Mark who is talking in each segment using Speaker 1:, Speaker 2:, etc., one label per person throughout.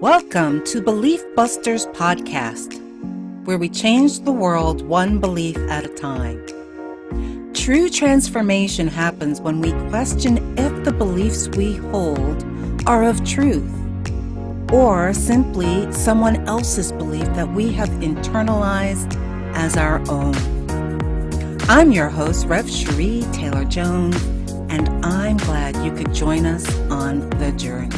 Speaker 1: Welcome to Belief Busters Podcast, where we change the world one belief at a time. True transformation happens when we question if the beliefs we hold are of truth, or simply someone else's belief that we have internalized as our own. I'm your host, Rev. Cherie Taylor-Jones, and I'm glad you could join us on the journey.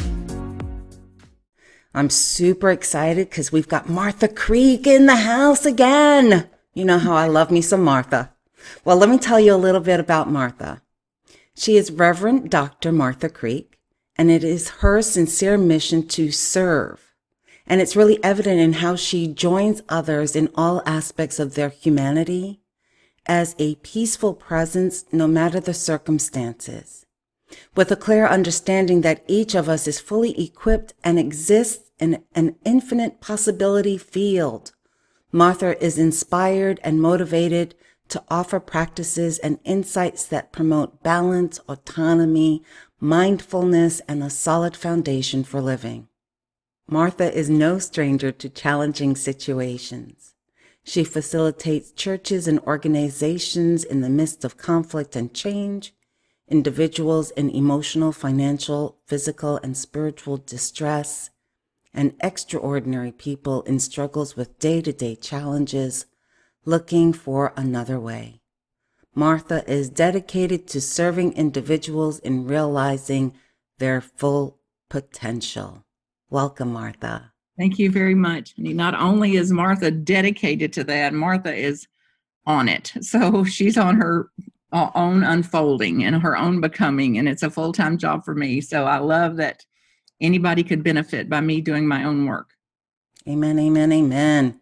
Speaker 1: I'm super excited because we've got Martha Creek in the house again. You know how I love me some Martha. Well, let me tell you a little bit about Martha. She is Reverend Dr. Martha Creek, and it is her sincere mission to serve. And it's really evident in how she joins others in all aspects of their humanity as a peaceful presence, no matter the circumstances, with a clear understanding that each of us is fully equipped and exists in an infinite possibility field. Martha is inspired and motivated to offer practices and insights that promote balance, autonomy, mindfulness, and a solid foundation for living. Martha is no stranger to challenging situations. She facilitates churches and organizations in the midst of conflict and change, individuals in emotional, financial, physical, and spiritual distress, and extraordinary people in struggles with day-to-day challenges, looking for another way. Martha is dedicated to serving individuals in realizing their full potential. Welcome, Martha.
Speaker 2: Thank you very much. And not only is Martha dedicated to that, Martha is on it. So she's on her own unfolding and her own becoming, and it's a full-time job for me. So I love that anybody could benefit by me doing my own work.
Speaker 1: Amen, amen, amen.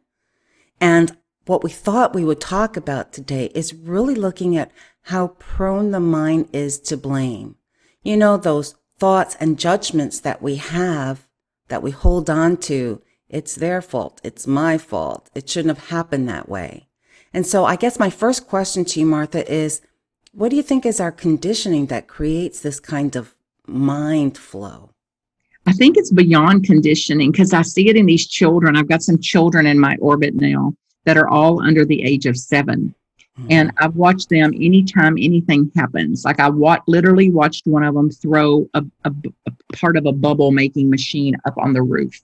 Speaker 1: And what we thought we would talk about today is really looking at how prone the mind is to blame. You know, those thoughts and judgments that we have, that we hold on to. It's their fault. It's my fault. It shouldn't have happened that way. And so I guess my first question to you, Martha, is what do you think is our conditioning that creates this kind of mind flow?
Speaker 2: I think it's beyond conditioning because I see it in these children. I've got some children in my orbit now that are all under the age of 7. And I've watched them anytime anything happens. Like I literally watched one of them throw a part of a bubble making machine up on the roof.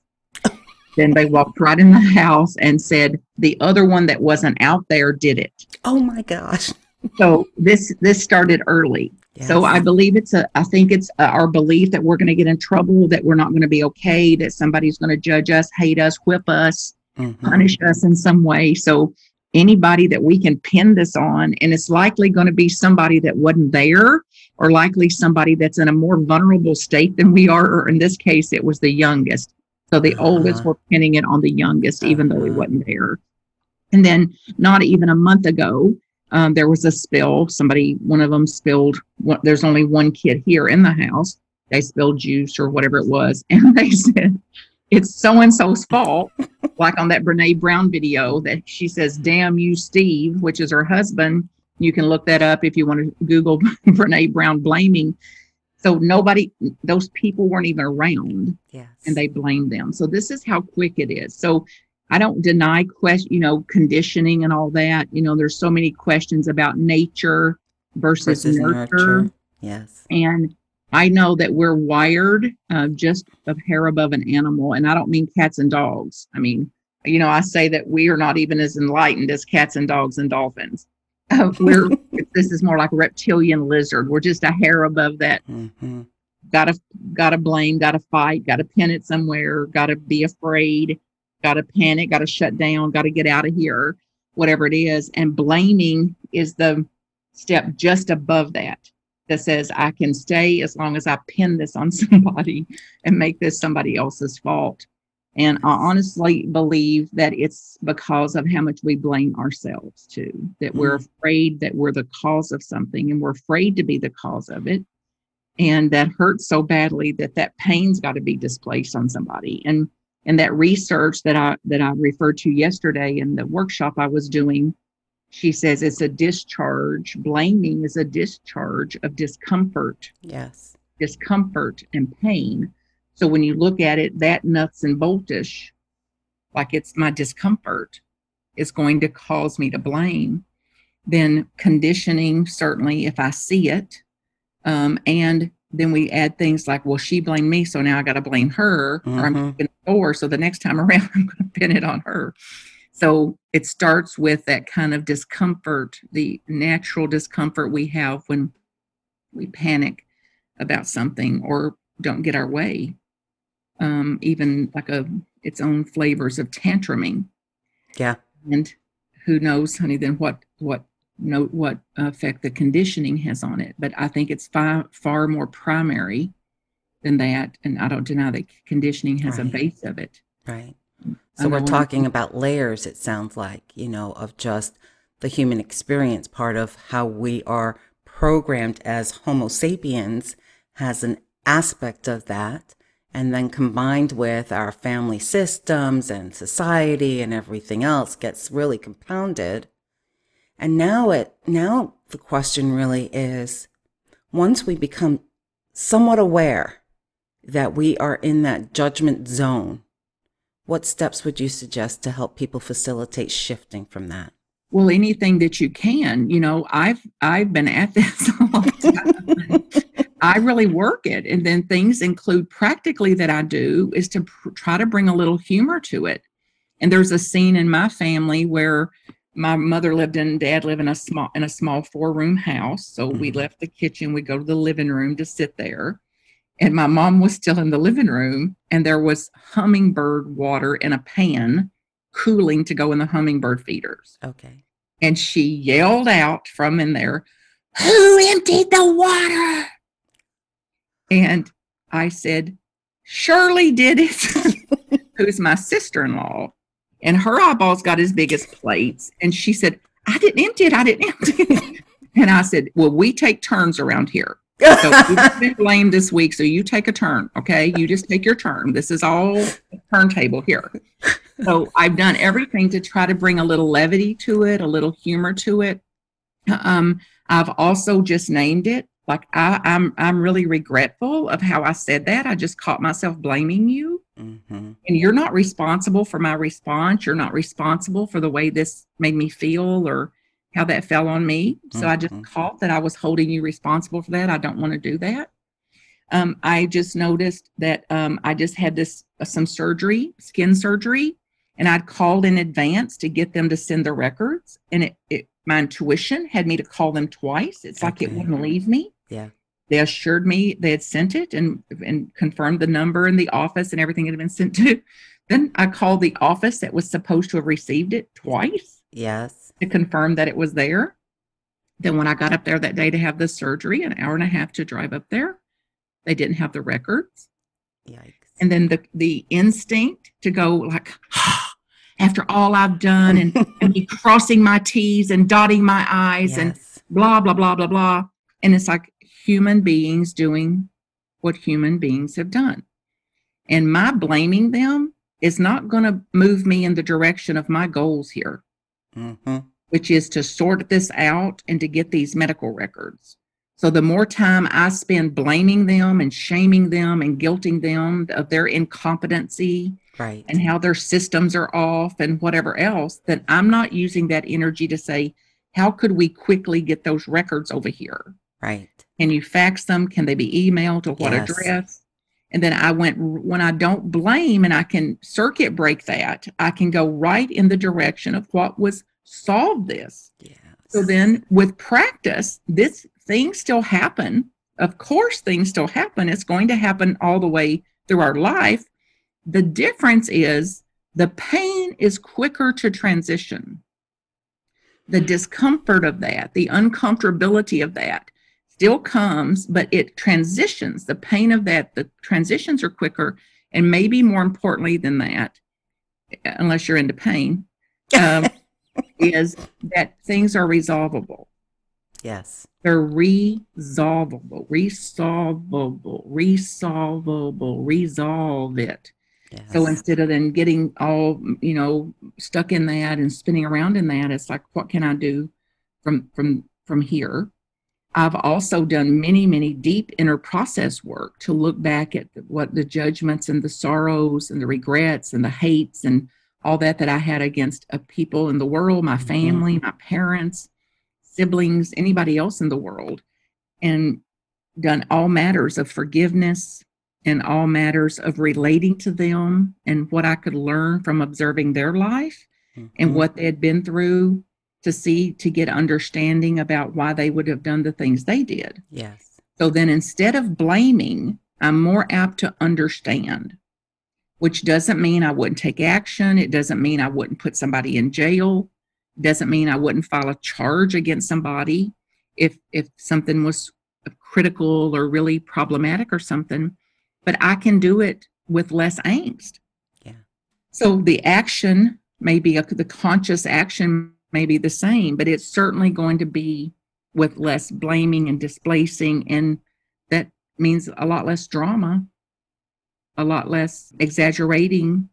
Speaker 2: Then they walked right in the house and said the other one that wasn't out there did it.
Speaker 1: Oh my gosh.
Speaker 2: So this started early.
Speaker 1: Yes.
Speaker 2: So I believe I think it's our belief that we're going to get in trouble, that we're not going to be okay, that somebody's going to judge us, hate us, whip us, punish us in some way. So anybody that we can pin this on, and it's likely going to be somebody that wasn't there, or likely somebody that's in a more vulnerable state than we are, or in this case, it was the youngest. So the oldest, we're pinning it on the youngest, even though he wasn't there. And then not even a month ago, there was a spill. One of them spilled, there's only one kid here in the house. They spilled juice or whatever it was. And they said, it's so-and-so's fault. Like on that Brene Brown video that she says, damn you, Steve, which is her husband. You can look that up if you want to Google Brene Brown blaming. So those people weren't even around.
Speaker 1: Yes. And
Speaker 2: they blamed them. So this is how quick it is. So I don't deny conditioning and all that. There's so many questions about nature versus nurture.
Speaker 1: Yes.
Speaker 2: And I know that we're wired just a hair above an animal. And I don't mean cats and dogs. I mean, I say that we are not even as enlightened as cats and dogs and dolphins. This is more like a reptilian lizard. We're just a hair above that. Gotta blame, gotta fight, gotta pin it somewhere, gotta be afraid, gotta panic, gotta shut down, gotta get out of here, whatever it is. And blaming is the step just above that says I can stay as long as I pin this on somebody and make this somebody else's fault. And I honestly believe that it's because of how much we blame ourselves too, that we're afraid that we're the cause of something, and we're afraid to be the cause of it. And that hurts so badly that pain's got to be displaced on somebody. And that research that I referred to yesterday in the workshop I was doing, she says it's a discharge. Blaming is a discharge of discomfort.
Speaker 1: Yes.
Speaker 2: Discomfort and pain. So when you look at it, that nuts and boltish, like it's my discomfort, is going to cause me to blame. Then conditioning, certainly, if I see it, and then we add things like, well, she blamed me, so now I got to blame her, or I'm keeping the score, so the next time around, I'm going to pin it on her. So it starts with that kind of discomfort, the natural discomfort we have when we panic about something or don't get our way. Even like its own flavors of tantruming.
Speaker 1: Yeah.
Speaker 2: And who knows, honey, then what effect the conditioning has on it. But I think it's far more primary than that. And I don't deny that conditioning has a base of it.
Speaker 1: Right. So we're talking about layers, it sounds like, of just the human experience. Part of how we are programmed as Homo sapiens has an aspect of that. And then combined with our family systems and society and everything else gets really compounded. And now the question really is, once we become somewhat aware that we are in that judgment zone, what steps would you suggest to help people facilitate shifting from that?
Speaker 2: Well, anything that you can. I've been at this a long time. I really work it. And then things include practically that I do is to try to bring a little humor to it. And there's a scene in my family where my mother lived and dad lived in a small 4-room house. So we left the kitchen, we go to the living room to sit there. And my mom was still in the living room, and there was hummingbird water in a pan cooling to go in the hummingbird feeders.
Speaker 1: Okay.
Speaker 2: And she yelled out from in there, "Who emptied the water?" And I said, "Shirley did it," who's my sister-in-law. And her eyeballs got as big as plates. And she said, I didn't empty it. And I said, well, we take turns around here. So you've been blamed this week, so you take a turn, okay? You just take your turn. This is all a turntable here. So I've done everything to try to bring a little levity to it, a little humor to it. I've also just named it. Like I'm really regretful of how I said that. I just caught myself blaming you. And you're not responsible for my response. You're not responsible for the way this made me feel or how that fell on me. So I just caught that I was holding you responsible for that. I don't want to do that. I just noticed that I just had some surgery, skin surgery, and I'd called in advance to get them to send the records. And my intuition had me to call them twice. It's like it wouldn't leave me.
Speaker 1: Yeah.
Speaker 2: They assured me they had sent it and confirmed the number in the office and everything had been sent to. Then I called the office that was supposed to have received it twice.
Speaker 1: Yes.
Speaker 2: To confirm that it was there. Then when I got up there that day to have the surgery, an hour and a half to drive up there, they didn't have the records.
Speaker 1: Yikes.
Speaker 2: And then the instinct to go like, after all I've done and me crossing my T's and dotting my I's and blah, blah, blah, blah, blah. And it's like human beings doing what human beings have done. And my blaming them is not going to move me in the direction of my goals here, which is to sort this out and to get these medical records. So the more time I spend blaming them and shaming them and guilting them of their incompetency and how their systems are off and whatever else, then I'm not using that energy to say, how could we quickly get those records over here?
Speaker 1: Right.
Speaker 2: Can you fax them? Can they be emailed to what address? And then when I don't blame and I can circuit break that, I can go right in the direction of what was solve this. Yes. So then with practice, things still happen. Of course, things still happen. It's going to happen all the way through our life. The difference is the pain is quicker to transition. The discomfort of that, the uncomfortability of that still comes, but it transitions. The pain of that, the transitions are quicker. And maybe more importantly than that, unless you're into pain, is that things are resolvable.
Speaker 1: Yes.
Speaker 2: They're resolve it. Yes. So instead of then getting all, stuck in that and spinning around in that, it's like, what can I do from here? I've also done many, many deep inner process work to look back at what the judgments and the sorrows and the regrets and the hates and all that I had against people in the world, my family, my parents, siblings, anybody else in the world, and done all matters of forgiveness and all matters of relating to them and what I could learn from observing their life and what they had been through to get understanding about why they would have done the things they did.
Speaker 1: Yes.
Speaker 2: So then instead of blaming, I'm more apt to understand, which doesn't mean I wouldn't take action. It doesn't mean I wouldn't put somebody in jail. It doesn't mean I wouldn't file a charge against somebody if something was critical or really problematic or something, but I can do it with less angst.
Speaker 1: Yeah.
Speaker 2: So the action may be, the conscious action may be the same, but it's certainly going to be with less blaming and displacing. And that means a lot less drama, a lot less exaggerating.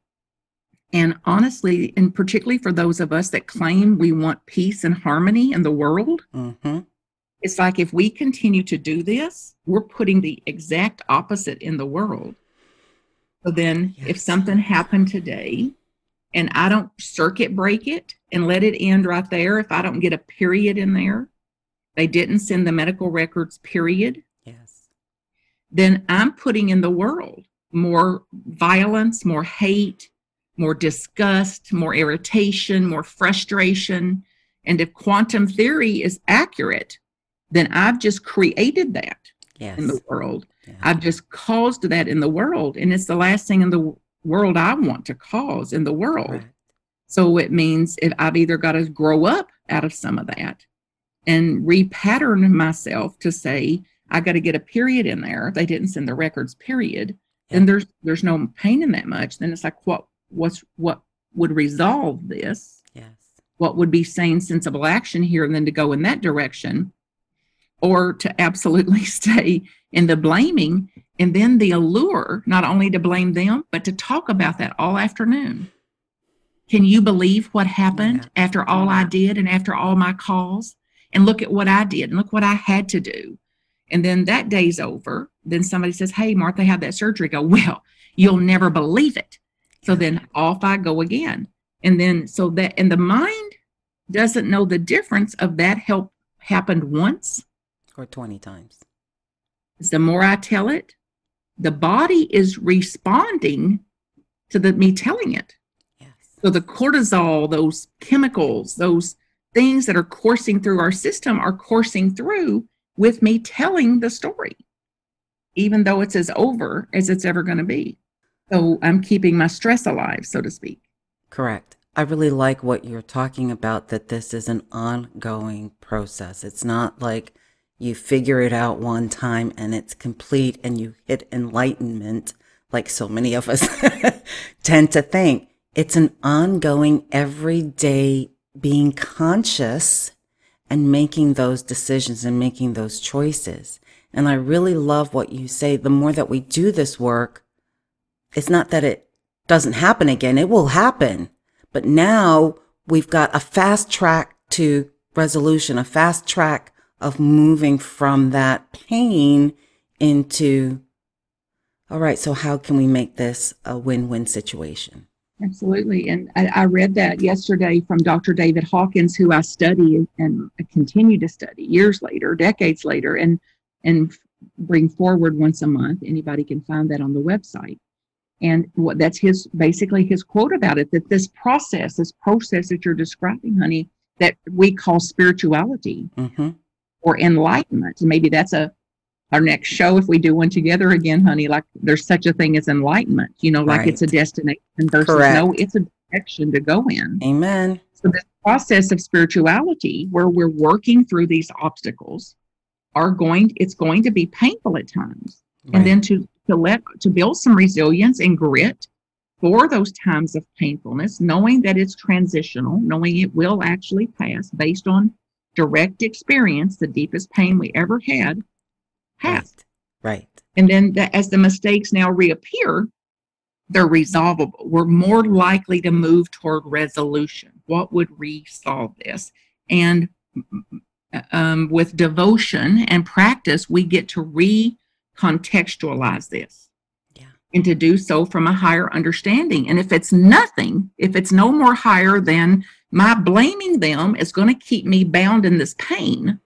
Speaker 2: And honestly, and particularly for those of us that claim we want peace and harmony in the world, it's like if we continue to do this, we're putting the exact opposite in the world. So then if something happened today and I don't circuit break it and let it end right there, if I don't get a period in there, they didn't send the medical records, period.
Speaker 1: Yes.
Speaker 2: Then I'm putting in the world more violence, more hate, more disgust, more irritation, more frustration. And if quantum theory is accurate, then I've just created that in the world. Yeah. I've just caused that in the world. And it's the last thing in the world I want to cause in the world. Right. So it means if I've either got to grow up out of some of that and repattern myself to say, I got to get a period in there. They didn't send the records, period. Yeah. Then there's no pain in that much. Then it's like, what would resolve this?
Speaker 1: Yes.
Speaker 2: What would be sane, sensible action here? And then to go in that direction, or to absolutely stay in the blaming, and then the allure, not only to blame them, but to talk about that all afternoon. Can you believe what happened after all I did and after all my calls? And look at what I did and look what I had to do. And then that day's over. Then somebody says, hey, Martha had that surgery. Go, well, you'll never believe it. So then off I go again. And then so that, and the mind doesn't know the difference of that happened once
Speaker 1: or 20 times.
Speaker 2: The more I tell it, the body is responding to me telling it.
Speaker 1: Yes.
Speaker 2: So the cortisol, those chemicals, those things that are coursing through our system are coursing through with me telling the story, even though it's as over as it's ever going to be. So I'm keeping my stress alive, so to speak.
Speaker 1: Correct. I really like what you're talking about, that this is an ongoing process. It's not like you figure it out one time and it's complete and you hit enlightenment like so many of us tend to think. It's an ongoing, everyday being conscious and making those decisions and making those choices. And I really love what you say. The more that we do this work, it's not that it doesn't happen again. It will happen. But now we've got a fast track to resolution, a fast track of moving from that pain into, all right, so how can we make this a win-win situation?
Speaker 2: Absolutely. And I read that yesterday from Dr. David Hawkins, who I study and continue to study years later, decades later, and bring forward once a month. Anybody can find that on the website. And that's basically his quote about it, that this process that you're describing, honey, that we call spirituality or enlightenment. And maybe that's our next show, if we do one together again, honey, like there's such a thing as enlightenment, like it's a destination versus no, it's a direction to go in.
Speaker 1: Amen.
Speaker 2: So this process of spirituality where we're working through these obstacles it's going to be painful at times. Right. And then to build some resilience and grit for those times of painfulness, knowing that it's transitional, knowing it will actually pass based on direct experience, the deepest pain we ever had.
Speaker 1: Right.
Speaker 2: And then as the mistakes now reappear, they're resolvable. We're more likely to move toward resolution. What would resolve this? And with devotion and practice, we get to recontextualize this.
Speaker 1: Yeah.
Speaker 2: And to do so from a higher understanding. And if it's nothing, if it's no more higher than my blaming them is going to keep me bound in this pain,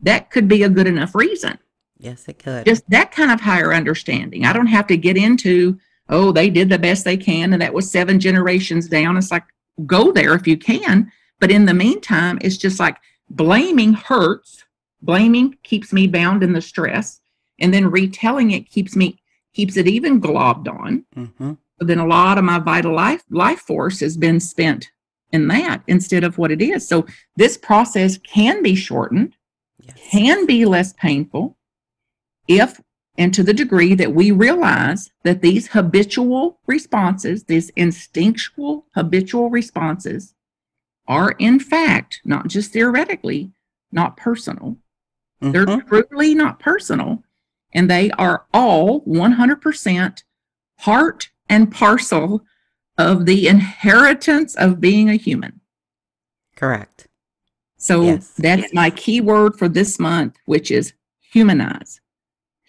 Speaker 2: that could be a good enough reason.
Speaker 1: Yes, it could.
Speaker 2: Just that kind of higher understanding. I don't have to get into, oh, they did the best they can, and that was 7 generations down. It's like, go there if you can. But in the meantime, it's just like blaming hurts. Blaming keeps me bound in the stress. And then retelling it keeps it even globbed on.
Speaker 1: Mm-hmm.
Speaker 2: But then a lot of my vital life force has been spent in that instead of what it is. So this process can be shortened,
Speaker 1: Yes.
Speaker 2: can be less painful if and to the degree that we realize that these habitual responses, these instinctual habitual responses are in fact, not just theoretically, not personal.
Speaker 1: Mm-hmm.
Speaker 2: They're truly not personal. And they are all 100% part and parcel of the inheritance of being a human.
Speaker 1: Correct.
Speaker 2: So
Speaker 1: Yes.
Speaker 2: that's my key word for this month, which is humanize.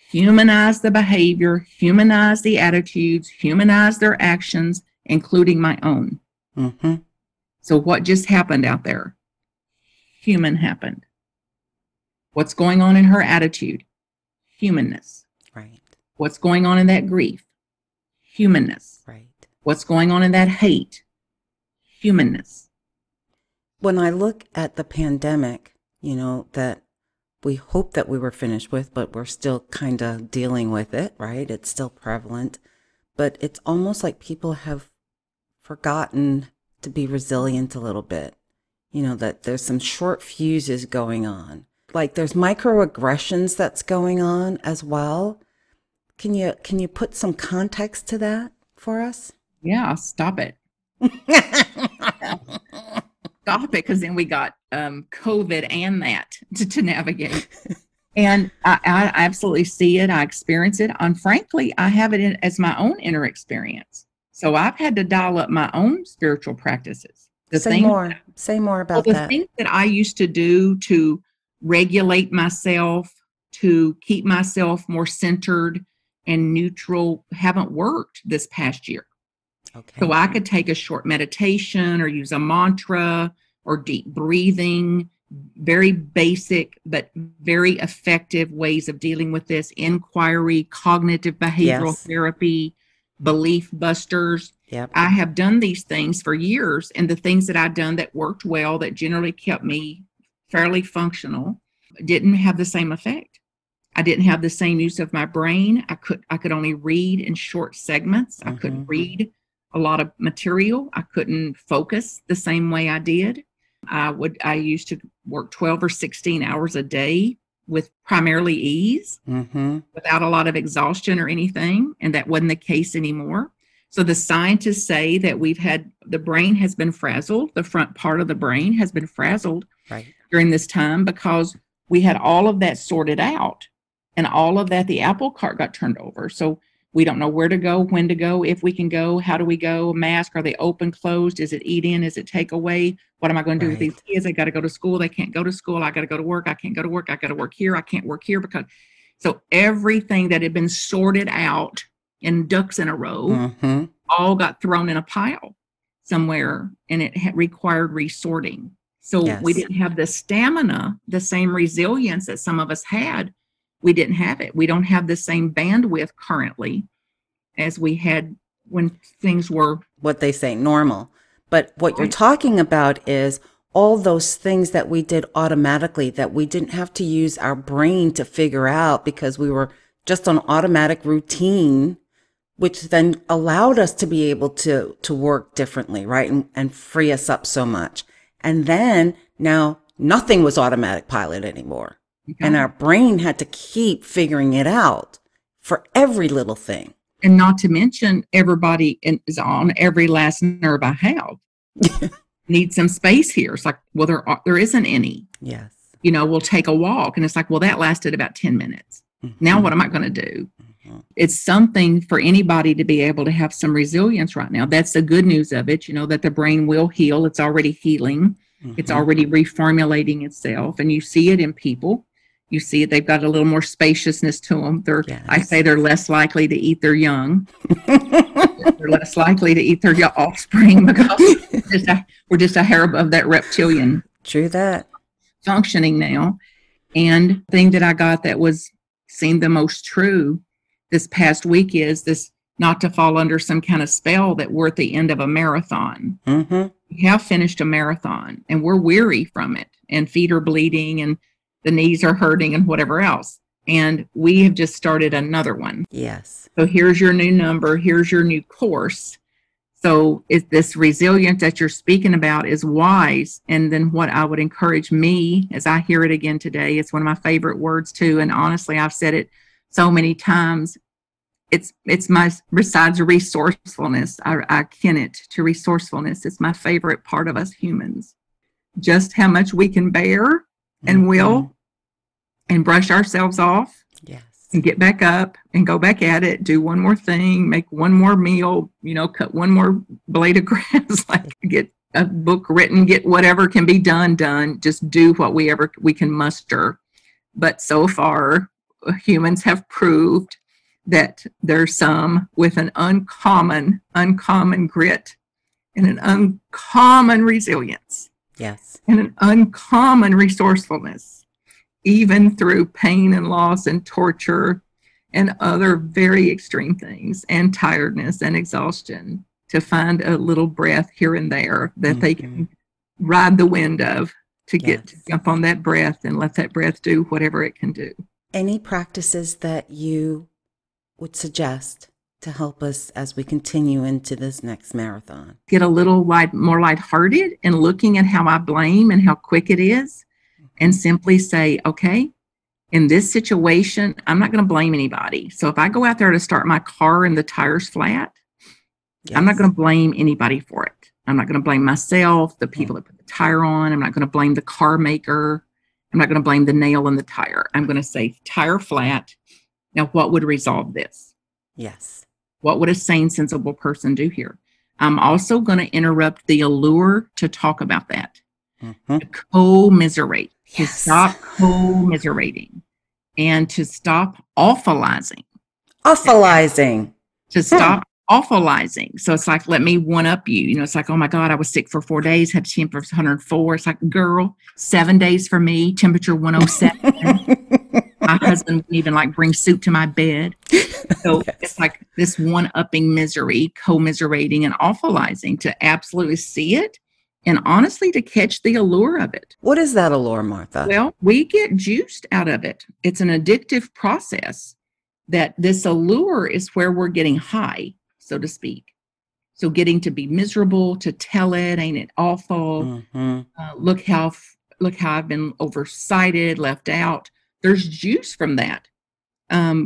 Speaker 2: Humanize the behavior, humanize the attitudes, humanize their actions, including my own.
Speaker 1: Mm-hmm.
Speaker 2: So what just happened out there? Human happened. What's going on in her attitude? Humanness.
Speaker 1: Right.
Speaker 2: What's going on in that grief? Humanness.
Speaker 1: Right.
Speaker 2: What's going on in that hate? Humanness.
Speaker 1: When I look at the pandemic, that we hope that we were finished with, but we're still kind of dealing with it, right? It's still prevalent, but it's almost like people have forgotten to be resilient a little bit. That there's some short fuses going on. Like there's microaggressions that's going on as well. Can you put some context to that for us?
Speaker 2: Yeah, stop it. Stop it, because then we got COVID and that to navigate. And I absolutely see it. I experience it. And frankly, I have it as my own inner experience. So I've had to dial up my own spiritual practices.
Speaker 1: Say more about
Speaker 2: the
Speaker 1: that.
Speaker 2: things that I used to do to regulate myself, to keep myself more centered and neutral, haven't worked this past year.
Speaker 1: Okay.
Speaker 2: So I could take a short meditation or use a mantra or deep breathing, very basic but very effective ways of dealing with this. Inquiry, cognitive behavioral therapy, belief busters.
Speaker 1: Yep.
Speaker 2: I have done these things for years, and the things that I've done that worked well, that generally kept me fairly functional, didn't have the same effect. I didn't have the same use of my brain. I could only read in short segments. I couldn't read a lot of material. I couldn't focus the same way I did. I used to work 12 or 16 hours a day with primarily ease, without a lot of exhaustion or anything. And that wasn't the case anymore. So the scientists say that the brain has been frazzled. The front part of the brain has been frazzled during this time because we had all of that sorted out, and all of that, the apple cart got turned over. So we don't know where to go, when to go, if we can go, how do we go, mask, are they open, closed, is it eat in, is it take away? What am I going to do with these kids? They got to go to school, they can't go to school, I got to go to work, I can't go to work, I got to work here, I can't work here, because so everything that had been sorted out in ducks in a row all got thrown in a pile somewhere, and it required resorting. So we didn't have the stamina, the same resilience that some of us had. We didn't have it. We don't have the same bandwidth currently as we had when things were
Speaker 1: what they say normal. But what you're talking about is all those things that we did automatically, that we didn't have to use our brain to figure out because we were just on automatic routine, which then allowed us to be able to work differently, right? And free us up so much. And then now nothing was automatic pilot anymore. And our brain had to keep figuring it out for every little thing.
Speaker 2: And not to mention, everybody is on every last nerve I have. Need some space here. It's like, well, there isn't any.
Speaker 1: Yes.
Speaker 2: We'll take a walk. And it's like, well, that lasted about 10 minutes. Now what am I going to do? It's something for anybody to be able to have some resilience right now. That's the good news of it, that the brain will heal. It's already healing. It's already reformulating itself, and you see it in people. You see it; they've got a little more spaciousness to them. I say they're less likely to eat their young. They're less likely to eat their offspring because we're just a hair above that reptilian.
Speaker 1: True that.
Speaker 2: Functioning now. And the thing that I got that seemed the most true this past week is this: not to fall under some kind of spell that we're at the end of a marathon. We have finished a marathon and we're weary from it, and feet are bleeding and the knees are hurting and whatever else. And we have just started another one.
Speaker 1: Yes.
Speaker 2: So here's your new number. Here's your new course. So is this resilience that you're speaking about is wise. And then what I would encourage me, as I hear it again today, it's one of my favorite words too. And honestly, I've said it so many times. It's my, besides resourcefulness, I akin it to resourcefulness. It's my favorite part of us humans. Just how much we can bear and will, and brush ourselves off.
Speaker 1: Yes.
Speaker 2: And get back up and go back at it, do one more thing, make one more meal, cut one more blade of grass, like get a book written, get whatever can be done, just do what we can muster. But so far, humans have proved that there's some with an uncommon grit and an uncommon resilience.
Speaker 1: Yes.
Speaker 2: And an uncommon resourcefulness, even through pain and loss and torture and other very extreme things, and tiredness and exhaustion, to find a little breath here and there that they can ride the wind of, to get to jump on that breath and let that breath do whatever it can do.
Speaker 1: Any practices that you would suggest to help us as we continue into this next marathon?
Speaker 2: Get a little more lighthearted and looking at how I blame and how quick it is, and simply say, okay, in this situation, I'm not going to blame anybody. So if I go out there to start my car and the tire's flat, I'm not going to blame anybody for it. I'm not going to blame myself, the people that put the tire on. I'm not going to blame the car maker. I'm not going to blame the nail in the tire. I'm going to say, tire flat. Now, what would resolve this?
Speaker 1: Yes.
Speaker 2: What would a sane, sensible person do here? I'm also going to interrupt the allure to talk about that, to commiserate, to stop commiserating, and to stop awfulizing.
Speaker 1: Awfulizing.
Speaker 2: To stop awfulizing. So it's like, let me one up you. It's like, oh my God, I was sick for 4 days, had temperature 104. It's like, girl, 7 days for me, temperature 107. My husband wouldn't even bring soup to my bed. So it's like this one-upping misery, commiserating and awfulizing, to absolutely see it and honestly to catch the allure of it.
Speaker 1: What is that allure, Martha?
Speaker 2: Well, we get juiced out of it. It's an addictive process. That this allure is where we're getting high, so to speak. So getting to be miserable, to tell it, ain't it awful? Look how I've been oversighted, left out. There's juice from that.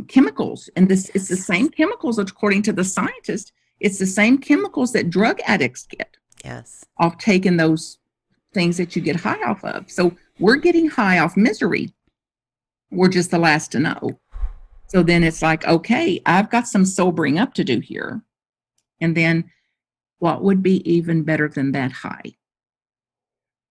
Speaker 2: Chemicals, and it's the same chemicals, according to the scientist. It's the same chemicals that drug addicts get.
Speaker 1: Yes.
Speaker 2: Off taking those things that you get high off of. So we're getting high off misery. We're just the last to know. So then it's like, okay, I've got some sobering up to do here. And then what would be even better than that high?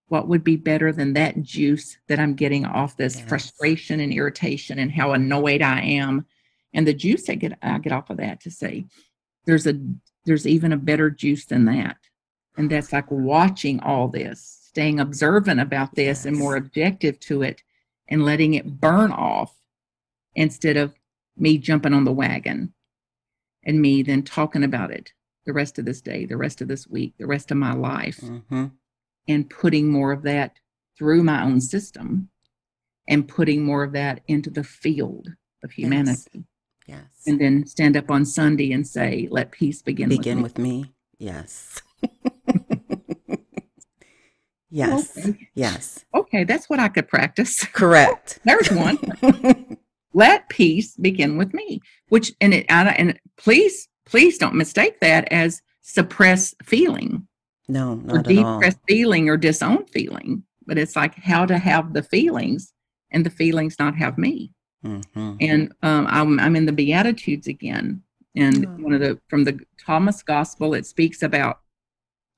Speaker 2: What would be better than that juice that I'm getting off this frustration and irritation and how annoyed I am? And the juice I get off of that, to say, there's even a better juice than that. And that's like watching all this, staying observant about this and more objective to it, and letting it burn off, instead of me jumping on the wagon and me then talking about it the rest of this day, the rest of this week, the rest of my life, and putting more of that through my own system and putting more of that into the field of humanity.
Speaker 1: Yes.
Speaker 2: And then stand up on Sunday and say, let peace begin with me.
Speaker 1: Yes. Yes.
Speaker 2: Okay.
Speaker 1: Yes.
Speaker 2: Okay, that's what I could practice.
Speaker 1: Correct.
Speaker 2: There's one. Let peace begin with me. And please don't mistake that as suppress feeling.
Speaker 1: No, not
Speaker 2: or
Speaker 1: at all.
Speaker 2: Depress feeling or disown feeling. But it's like how to have the feelings and the feelings not have me. And I'm in the Beatitudes again. And from the Thomas Gospel, it speaks about,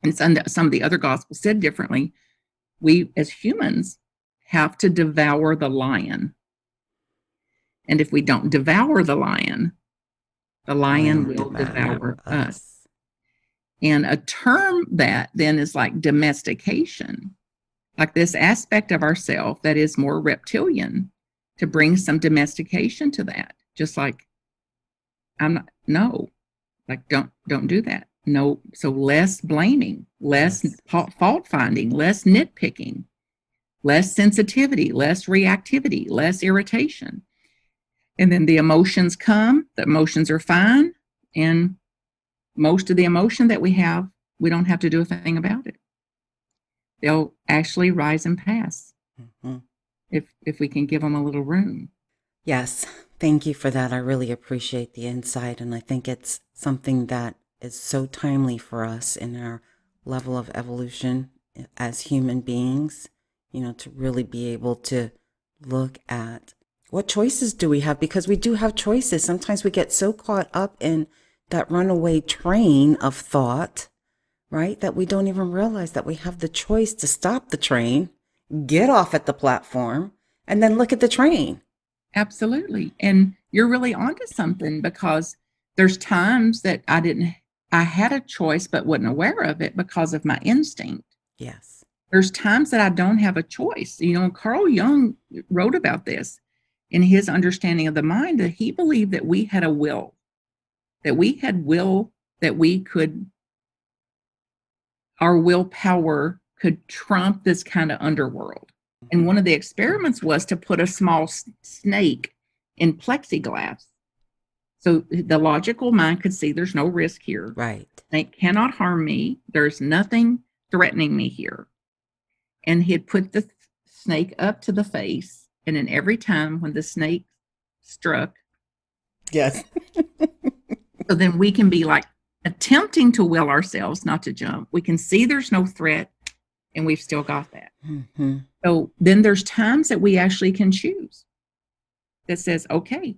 Speaker 2: and some of the other Gospels said differently, we as humans have to devour the lion. And if we don't devour the lion will devour us. And a term that then is like domestication, like this aspect of ourself that is more reptilian, to bring some domestication to that. Just like, I'm not, no, like don't do that. No. So less blaming, less fault finding, less nitpicking, less sensitivity, less reactivity, less irritation. And then the emotions come, the emotions are fine. And most of the emotion that we have, we don't have to do a thing about it. They'll actually rise and pass if we can give them a little room.
Speaker 1: Yes. Thank you for that. I really appreciate the insight. And I think it's something that is so timely for us in our level of evolution as human beings, to really be able to look at what choices do we have? Because we do have choices. Sometimes we get so caught up in that runaway train of thought, right? That we don't even realize that we have the choice to stop the train, get off at the platform, and then look at the train.
Speaker 2: Absolutely. And you're really onto something, because there's times that I had a choice but wasn't aware of it because of my instinct.
Speaker 1: Yes.
Speaker 2: There's times that I don't have a choice. Carl Jung wrote about this in his understanding of the mind, that he believed that we had a will, that we had will, that our willpower could trump this kind of underworld. And one of the experiments was to put a small snake in plexiglass. So the logical mind could see there's no risk here.
Speaker 1: Right.
Speaker 2: Snake cannot harm me. There's nothing threatening me here. And he'd put the snake up to the face. And then every time when the snake struck.
Speaker 1: Yes.
Speaker 2: So then we can be like attempting to will ourselves not to jump. We can see there's no threat, and we've still got that. So then there's times that we actually can choose that says, okay,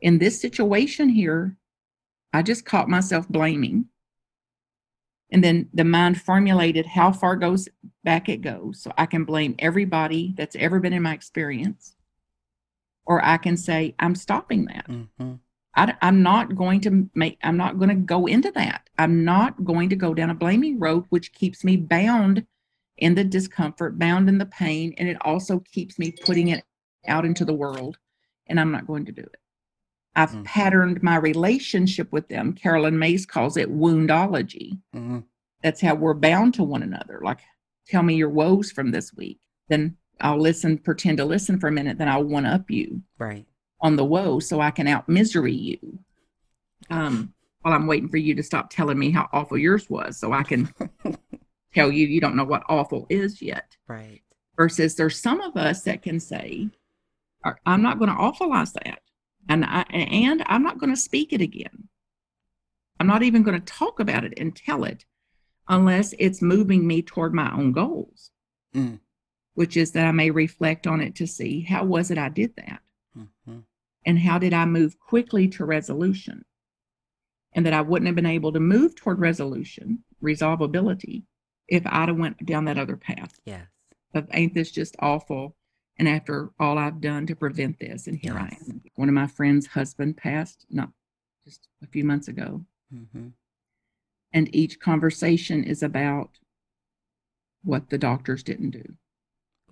Speaker 2: in this situation here, I just caught myself blaming. And then the mind formulated how far goes back it goes. So I can blame everybody that's ever been in my experience. Or I can say, I'm stopping that. I'm not going to go into that. I'm not going to go down a blaming road, which keeps me bound in the discomfort, bound in the pain. And it also keeps me putting it out into the world. And I'm not going to do it. I've patterned my relationship with them. Carolyn Mays calls it woundology. That's how we're bound to one another. Like, tell me your woes from this week. Then I'll pretend to listen for a minute. Then I'll one up you on the woe so I can out misery you. While I'm waiting for you to stop telling me how awful yours was, so I can tell you don't know what awful is yet.
Speaker 1: Right.
Speaker 2: Versus there's some of us that can say, I'm not going to awfulize that. And I'm not going to speak it again. I'm not even going to talk about it and tell it unless it's moving me toward my own goals, which is that I may reflect on it to see how was it I did that, and how did I move quickly to resolution, and that I wouldn't have been able to move toward resolution, resolvability, if I'd have went down that other path.
Speaker 1: Yes.
Speaker 2: Of ain't this just awful? And after all I've done to prevent this, and here I am. One of my friend's husband passed not just a few months ago. And each conversation is about what the doctors didn't do.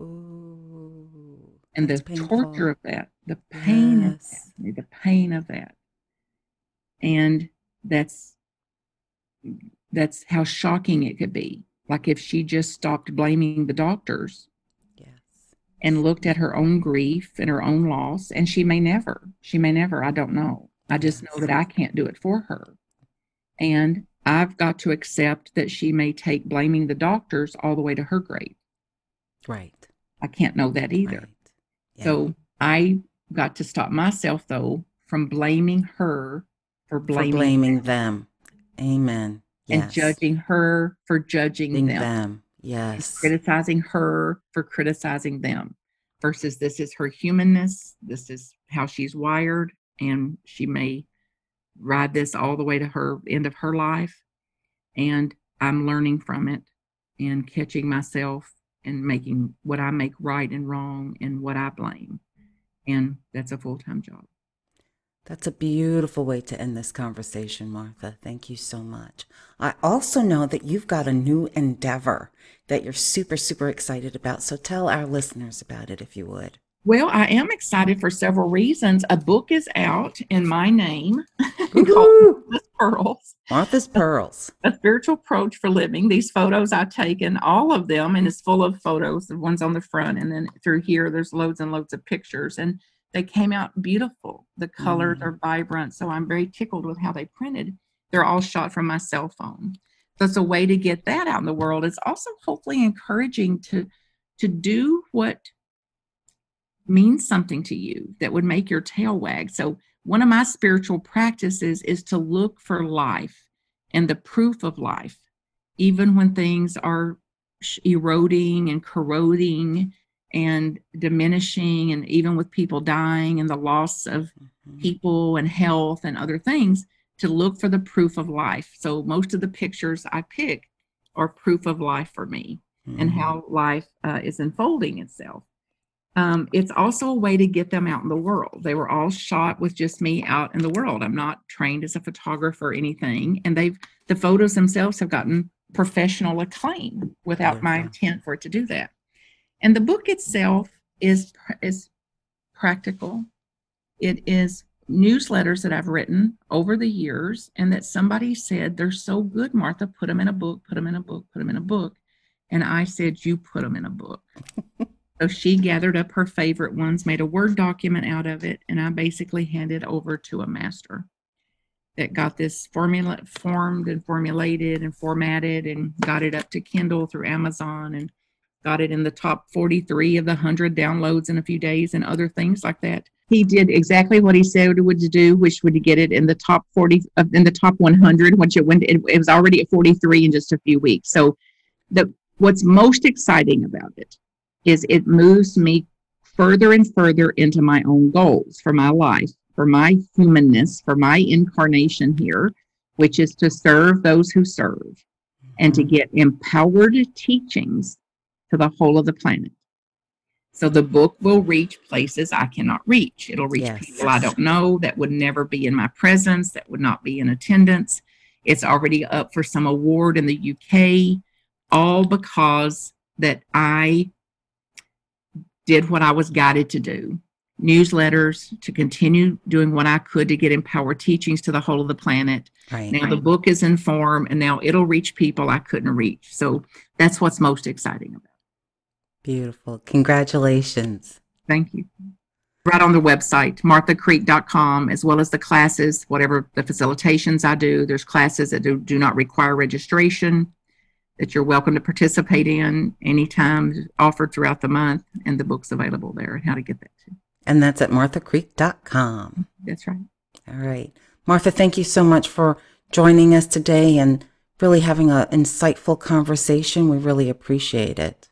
Speaker 1: Ooh,
Speaker 2: and the torture of that, the pain of that, the pain of that. And that's how shocking it could be. Like if she just stopped blaming the doctors and looked at her own grief and her own loss, and she may never, I don't know. I just know that I can't do it for her. And I've got to accept that she may take blaming the doctors all the way to her grave.
Speaker 1: Right.
Speaker 2: I can't know that either. Right. Yeah. So I got to stop myself, though, from blaming her for blaming
Speaker 1: them. Amen. Yes.
Speaker 2: And judging her for judging them.
Speaker 1: Yes.
Speaker 2: And criticizing her for criticizing them. Versus this is her humanness. This is how she's wired. And she may ride this all the way to her end of her life. And I'm learning from it and catching myself and making what I make right and wrong and what I blame. And that's a full-time job.
Speaker 1: That's a beautiful way to end this conversation, Martha. Thank you so much. I also know that you've got a new endeavor that you're super, super excited about. So tell our listeners about it, if you would.
Speaker 2: Well, I am excited for several reasons. A book is out in my name called Martha's Pearls.
Speaker 1: Martha's Pearls.
Speaker 2: A spiritual approach for living. These photos I've taken, all of them, and it's full of photos. The ones on the front, and then through here, there's loads and loads of pictures. And they came out beautiful. The colors are vibrant. So I'm very tickled with how they printed. They're all shot from my cell phone. So it's a way to get that out in the world. It's also hopefully encouraging to do what means something to you that would make your tail wag. So one of my spiritual practices is to look for life and the proof of life, even when things are eroding and corroding and diminishing, and even with people dying and the loss of people and health and other things, to look for the proof of life. So most of the pictures I pick are proof of life for me and how life is unfolding itself. It's also a way to get them out in the world. They were all shot with just me out in the world. I'm not trained as a photographer or anything. And the photos themselves have gotten professional acclaim without my intent for it to do that. And the book itself is practical. It is newsletters that I've written over the years, and that somebody said, they're so good, Martha, put them in a book, put them in a book, put them in a book. And I said, you put them in a book. So she gathered up her favorite ones, made a Word document out of it, and I basically handed over to a master that got this formula formed and formulated and formatted and got it up to Kindle through Amazon and got it in the top 43 of the 100 downloads in a few days and other things like that. He did exactly what he said would do, which would get it in the top 40, in the top 100, which it was already at 43 in just a few weeks. So what's most exciting about it is it moves me further and further into my own goals for my life, for my humanness, for my incarnation here, which is to serve those who serve and to get empowered teachings to the whole of the planet. So the book will reach places I cannot reach. It'll reach people I don't know, that would never be in my presence, that would not be in attendance. It's already up for some award in the UK, all because that I did what I was guided to do. Newsletters, to continue doing what I could to get empowered teachings to the whole of the planet. Now the book is in form, and now it'll reach people I couldn't reach. So that's what's most exciting about it.
Speaker 1: Beautiful. Congratulations.
Speaker 2: Thank you. Right on the website, marthacreek.com, as well as the classes, whatever the facilitations I do. There's classes that do not require registration, that you're welcome to participate in anytime, offered throughout the month, and the book's available there and how to get that too.
Speaker 1: And that's at marthacreek.com.
Speaker 2: That's right.
Speaker 1: All right. Martha, thank you so much for joining us today and really having an insightful conversation. We really appreciate it.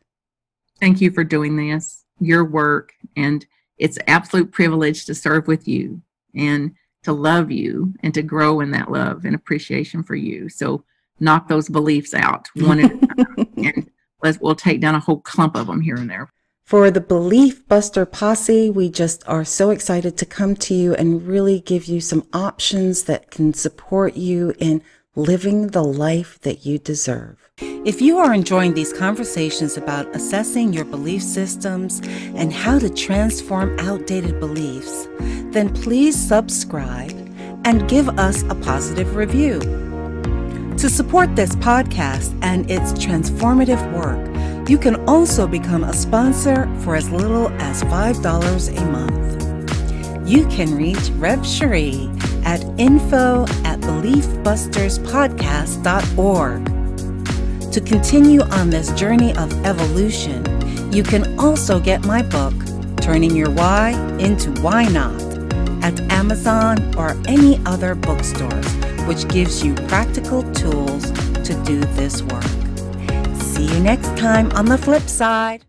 Speaker 2: Thank you for doing this, your work, and it's an absolute privilege to serve with you and to love you and to grow in that love and appreciation for you. So knock those beliefs out one at a time, and we'll take down a whole clump of them here and there.
Speaker 1: For the Belief Buster Posse, we just are so excited to come to you and really give you some options that can support you in living the life that you deserve. If you are enjoying these conversations about assessing your belief systems and how to transform outdated beliefs, then please subscribe and give us a positive review. To support this podcast and its transformative work, you can also become a sponsor for as little as $5 a month. You can reach Rev Cherie at info@beliefbusterspodcast.org. To continue on this journey of evolution, you can also get my book, Turning Your Why into Why Not, at Amazon or any other bookstores, which gives you practical tools to do this work. See you next time on the flip side.